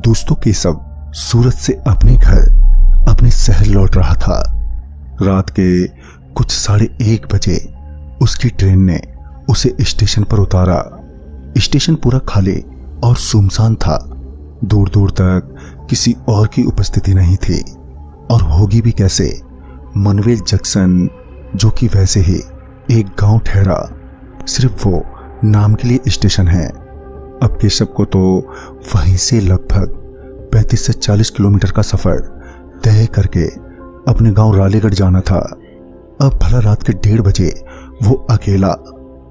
दोस्तों केशव सूरत से अपने घर अपने शहर लौट रहा था। रात के कुछ 1:30 बजे उसकी ट्रेन ने उसे स्टेशन पर उतारा। स्टेशन पूरा खाली और सुनसान था। दूर दूर तक किसी और की उपस्थिति नहीं थी और होगी भी कैसे। मनवेल जंक्शन जो कि वैसे ही एक गांव ठहरा, सिर्फ वो नाम के लिए स्टेशन है। अब केशव को तो वहीं से लगभग 35 से 40 किलोमीटर का सफर तय करके अपने गांव रालेगढ़ जाना था। अब भला रात के 1:30 बजे वो अकेला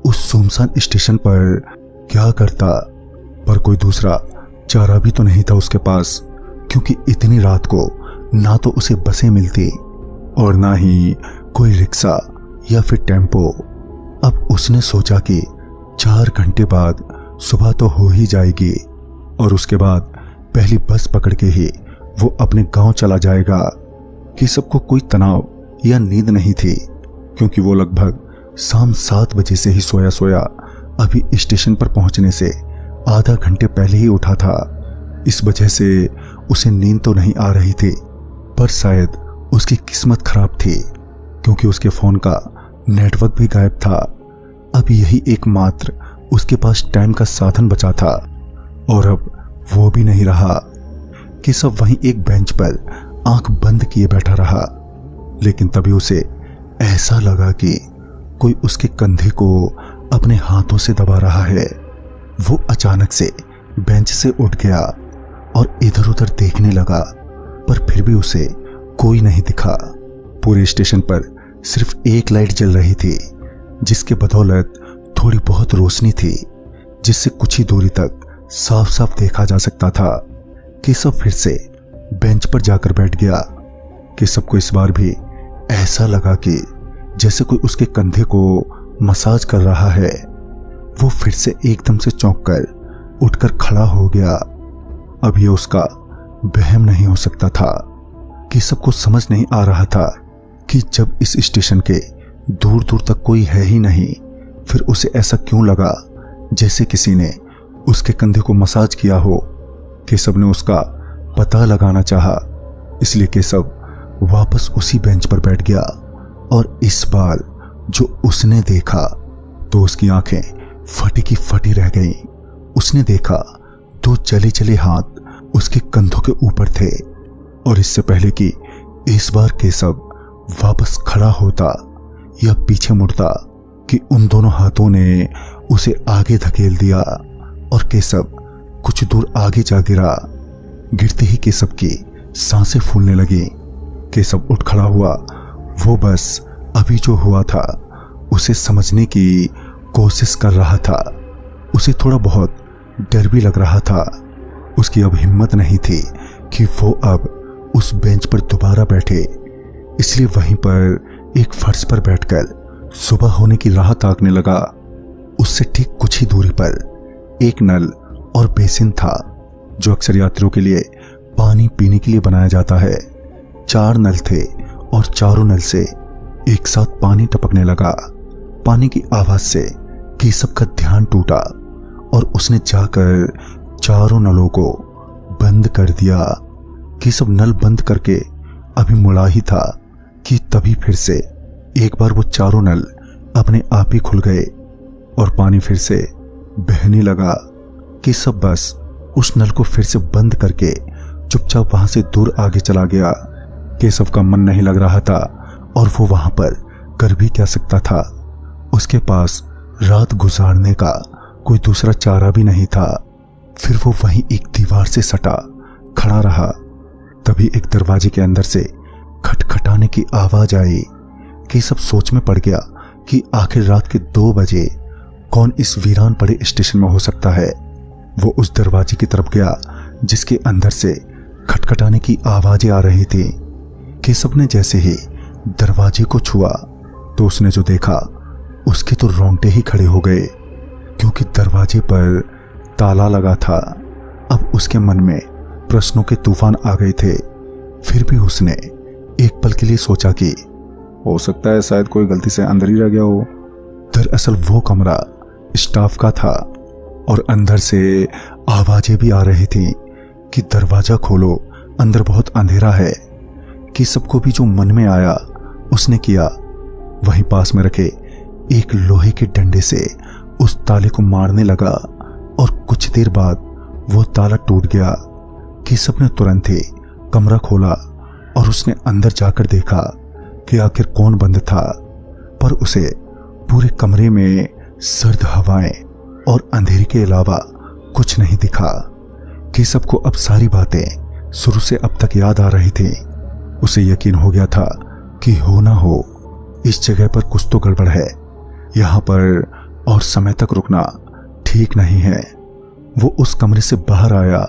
उस सुनसान स्टेशन पर क्या करता, पर कोई दूसरा चारा भी तो नहीं था उसके पास, क्योंकि इतनी रात को ना तो उसे बसें मिलती और ना ही कोई रिक्शा या फिर टेम्पो। अब उसने सोचा कि 4 घंटे बाद सुबह तो हो ही जाएगी और उसके बाद पहली बस पकड़ के ही वो अपने गांव चला जाएगा। कि सबको कोई तनाव या नींद नहीं थी, क्योंकि वो लगभग शाम 7 बजे से ही सोया सोया अभी स्टेशन पर पहुंचने से आधा घंटे पहले ही उठा था। इस वजह से उसे नींद तो नहीं आ रही थी, पर शायद उसकी किस्मत खराब थी, क्योंकि उसके फोन का नेटवर्क भी गायब था। अब यही एकमात्र उसके पास टाइम का साधन बचा था और अब वो भी नहीं रहा। कि सब वहीं एक बेंच पर आंख बंद किए बैठा रहा, लेकिन तभी उसे ऐसा लगा कि कोई उसके कंधे को अपने हाथों से दबा रहा है। वो अचानक से बेंच से उठ गया और इधर उधर देखने लगा, पर फिर भी उसे कोई नहीं दिखा। पूरे स्टेशन पर सिर्फ एक लाइट जल रही थी, जिसके बदौलत थोड़ी बहुत रोशनी थी, जिससे कुछ ही दूरी तक साफ साफ देखा जा सकता था। केशव फिर से बेंच पर जाकर बैठ गया। केशव को इस बार भी ऐसा लगा कि जैसे कोई उसके कंधे को मसाज कर रहा है। वो फिर से एकदम से चौंक कर उठकर खड़ा हो गया। अब ये उसका वहम नहीं हो सकता था। केशव को समझ नहीं आ रहा था कि जब इस स्टेशन के दूर दूर तक कोई है ही नहीं, फिर उसे ऐसा क्यों लगा जैसे किसी ने उसके कंधे को मसाज किया हो। केशव ने उसका पता लगाना चाहा, इसलिए केशव वापस उसी बेंच पर बैठ गया और इस बार जो उसने देखा तो उसकी आंखें फटी की फटी रह गईं। उसने देखा 2 जले जले हाथ उसके कंधों के ऊपर थे और इससे पहले कि इस बार केशव वापस खड़ा होता या पीछे मुड़ता कि उन दोनों हाथों ने उसे आगे धकेल दिया और केशव कुछ दूर आगे जा गिरा। गिरते ही केशव की सांसें फूलने लगी। केशव उठ खड़ा हुआ। वो बस अभी जो हुआ था उसे समझने की कोशिश कर रहा था। उसे थोड़ा बहुत डर भी लग रहा था। उसकी अब हिम्मत नहीं थी कि वो अब उस बेंच पर दोबारा बैठे, इसलिए वहीं पर एक फर्श पर बैठकर सुबह होने की राह ताकने लगा। उससे ठीक कुछ ही दूरी पर एक नल और बेसिन था, जो अक्सर यात्रियों के लिए पानी पीने के लिए बनाया जाता है। 4 नल थे और चारों नल से एक साथ पानी टपकने लगा। पानी की आवाज से केशव का ध्यान टूटा और उसने जाकर चारों नलों को बंद कर दिया। केशव नल बंद करके अभी मुड़ा ही था कि तभी फिर से एक बार वो चारों नल अपने आप ही खुल गए और पानी फिर से बहने लगा। केशव बस उस नल को फिर से बंद करके चुपचाप वहां से दूर आगे चला गया। केशव का मन नहीं लग रहा था और वो वहां पर कर भी क्या सकता था। उसके पास रात गुजारने का कोई दूसरा चारा भी नहीं था। फिर वो वहीं एक दीवार से सटा खड़ा रहा। तभी एक दरवाजे के अंदर से खटखटाने की आवाज आई। केशव सोच में पड़ गया कि आखिर रात के 2 बजे कौन इस वीरान पड़े स्टेशन में हो सकता है। वो उस दरवाजे की तरफ गया जिसके अंदर से खटखटाने की आवाजें आ रही थी। केशव ने जैसे ही दरवाजे को छुआ तो उसने जो देखा उसके तो रोंगटे ही खड़े हो गए, क्योंकि दरवाजे पर ताला लगा था। अब उसके मन में प्रश्नों के तूफान आ गए थे। फिर भी उसने एक पल के लिए सोचा कि हो सकता है शायद कोई गलती से अंदर ही रह गया हो। दरअसल वो कमरा स्टाफ का था और अंदर से आवाजें भी आ रही थी कि दरवाजा खोलो, अंदर बहुत अंधेरा है। कि सबको भी जो मन में आया उसने किया। वहीं पास में रखे एक लोहे के डंडे से उस ताले को मारने लगा और कुछ देर बाद वो ताला टूट गया। कि सबने तुरंत ही कमरा खोला और उसने अंदर जाकर देखा कि आखिर कौन बंद था, पर उसे पूरे कमरे में सर्द हवाएं और अंधेरे के अलावा कुछ नहीं दिखा। कि सबको अब सारी बातें शुरू से अब तक याद आ रही थी। उसे यकीन हो गया था कि हो ना हो इस जगह पर कुछ तो गड़बड़ है, यहां पर और समय तक रुकना ठीक नहीं है। वो उस कमरे से बाहर आया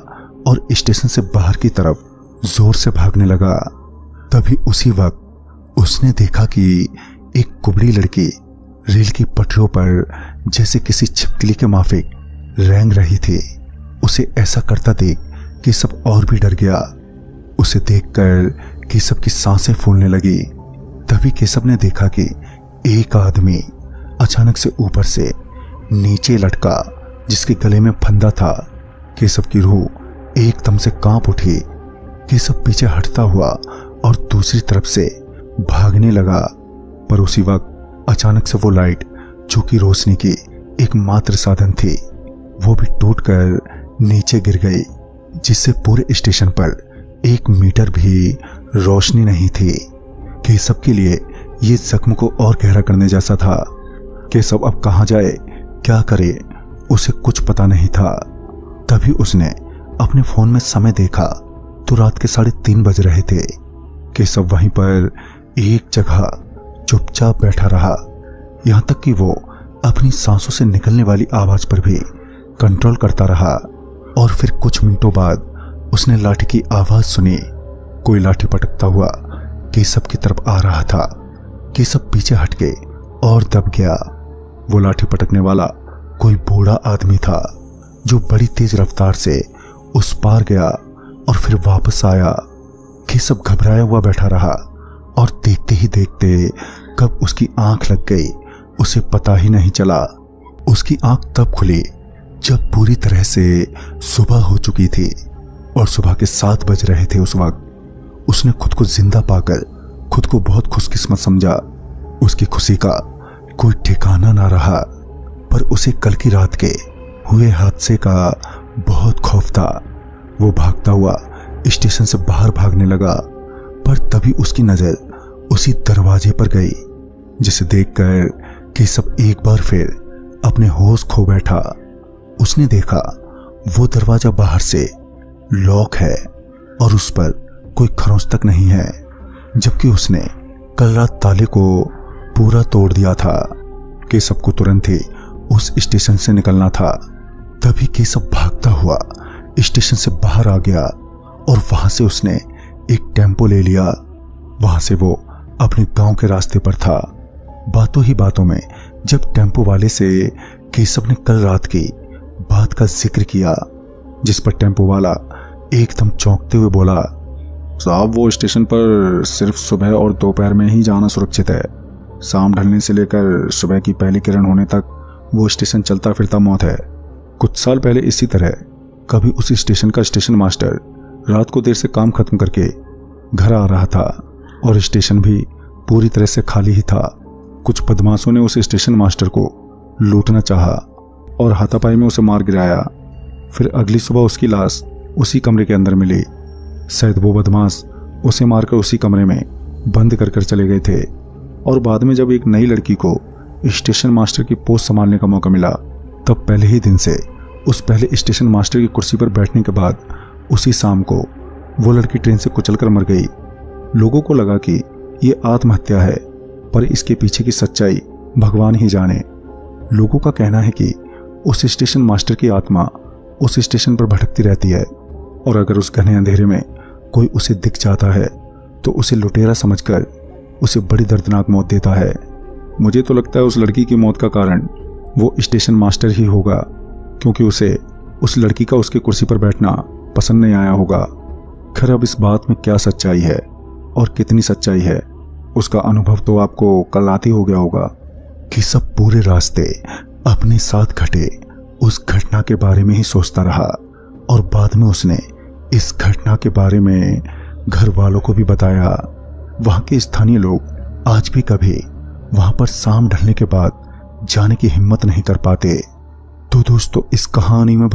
और स्टेशन से बाहर की तरफ जोर से भागने लगा। तभी उसी वक्त उसने देखा कि एक कुबड़ी लड़की रेल की पटरियों पर जैसे किसी छिपकली के माफिक रेंग रही थी। उसे ऐसा करता देख कि सब और भी डर गया। उसे देखकर केशव की सांसें फूलने लगी। तभी केशव ने देखा कि एक आदमी अचानक से ऊपर से नीचे लटका, जिसके गले में फंदा था। केशव की रूह एकदम से कांप उठी। केशव पीछे हटता हुआ और दूसरी तरफ से भागने लगा, पर उसी वक्त अचानक से वो लाइट, जो कि रोशनी की एकमात्र साधन थी, वो भी टूटकर नीचे गिर गई, जिससे पूरे स्टेशन पर 1 मीटर भी रोशनी नहीं थी। केशव के लिए ये जख्म को और गहरा करने जैसा था। केशव अब कहां जाए, क्या करे, उसे कुछ पता नहीं था। तभी उसने अपने फोन में समय देखा तो रात के 3:30 बज रहे थे। केशव वहीं पर एक जगह चुपचाप बैठा रहा, यहां तक कि वो अपनी सांसों से निकलने वाली आवाज पर भी कंट्रोल करता रहा। और फिर कुछ मिनटों बाद उसने लाठी की आवाज सुनी। कोई लाठी पटकता हुआ केशव की तरफ आ रहा था। केशव पीछे हटके और दब गया। वो लाठी पटकने वाला कोई बूढ़ा आदमी था, जो बड़ी तेज रफ्तार से उस पार गया और फिर वापस आया। केशव घबराया हुआ बैठा रहा और देखते ही देखते कब उसकी आंख लग गई उसे पता ही नहीं चला। उसकी आंख तब खुली जब पूरी तरह से सुबह हो चुकी थी और सुबह के 7 बज रहे थे। उस वक्त उसने खुद को जिंदा पाकर खुद को बहुत खुशकिस्मत समझा। उसकी खुशी का कोई ठिकाना ना रहा, पर उसे कल की रात के हुए हादसे का बहुत खौफ था। वो भागता हुआ स्टेशन से बाहर भागने लगा, पर तभी उसकी नजर उसी दरवाजे पर गई, जिसे देखकर केशव एक बार फिर अपने होश खो बैठा। उसने देखा वो दरवाजा बाहर से लॉक है और उस पर कोई खरोंच तक नहीं है, जबकि उसने कल रात ताले को पूरा तोड़ दिया था। केशव को तुरंत ही उस स्टेशन से निकलना था। तभी केशव भागता हुआ स्टेशन से बाहर आ गया और वहां से उसने एक टेम्पो ले लिया। वहां से वो अपने गांव के रास्ते पर था। बातों ही बातों में जब टेम्पो वाले से केशव ने कल रात की बात का जिक्र किया, जिस पर टेम्पो वाला एकदम चौंकते हुए बोला, साहब वो स्टेशन पर सिर्फ सुबह और दोपहर में ही जाना सुरक्षित है। शाम ढलने से लेकर सुबह की पहली किरण होने तक वो स्टेशन चलता फिरता मौत है। कुछ साल पहले इसी तरह कभी उस स्टेशन का स्टेशन मास्टर रात को देर से काम खत्म करके घर आ रहा था और स्टेशन भी पूरी तरह से खाली ही था। कुछ बदमाशों ने उस स्टेशन मास्टर को लूटना चाहा और हाथापाई में उसे मार गिराया। फिर अगली सुबह उसकी लाश उसी कमरे के अंदर मिली। शायद वो बदमाश उसे मारकर उसी कमरे में बंद कर चले गए थे। और बाद में जब एक नई लड़की को स्टेशन मास्टर की पोस्ट संभालने का मौका मिला, तब पहले ही दिन से उस पहले स्टेशन मास्टर की कुर्सी पर बैठने के बाद उसी शाम को वो लड़की ट्रेन से कुचलकर मर गई। लोगों को लगा कि ये आत्महत्या है, पर इसके पीछे की सच्चाई भगवान ही जाने। लोगों का कहना है कि उस स्टेशन मास्टर की आत्मा उस स्टेशन पर भटकती रहती है और अगर उस घने अंधेरे में कोई उसे दिख जाता है तो उसे लुटेरा समझकर उसे बड़ी दर्दनाक मौत देता है। मुझे तो लगता है उस लड़की की मौत का कारण वो स्टेशन मास्टर ही होगा, क्योंकि उसे उस लड़की का उसकी कुर्सी पर बैठना पसंद नहीं आया होगा। खैर, अब इस बात में क्या सच्चाई है और कितनी सच्चाई है, उसका अनुभव तो आपको कल रात ही हो गया होगा। कि सब पूरे रास्ते अपने साथ घटे उस घटना के बारे में ही सोचता रहा और बाद में उसने इस घटना के बारे में घर वालों को भी बताया। वहां के स्थानीय लोग आज भी कभी वहां पर शाम ढलने के बाद जाने की हिम्मत नहीं कर पाते। तो दोस्तों, इस कहानी में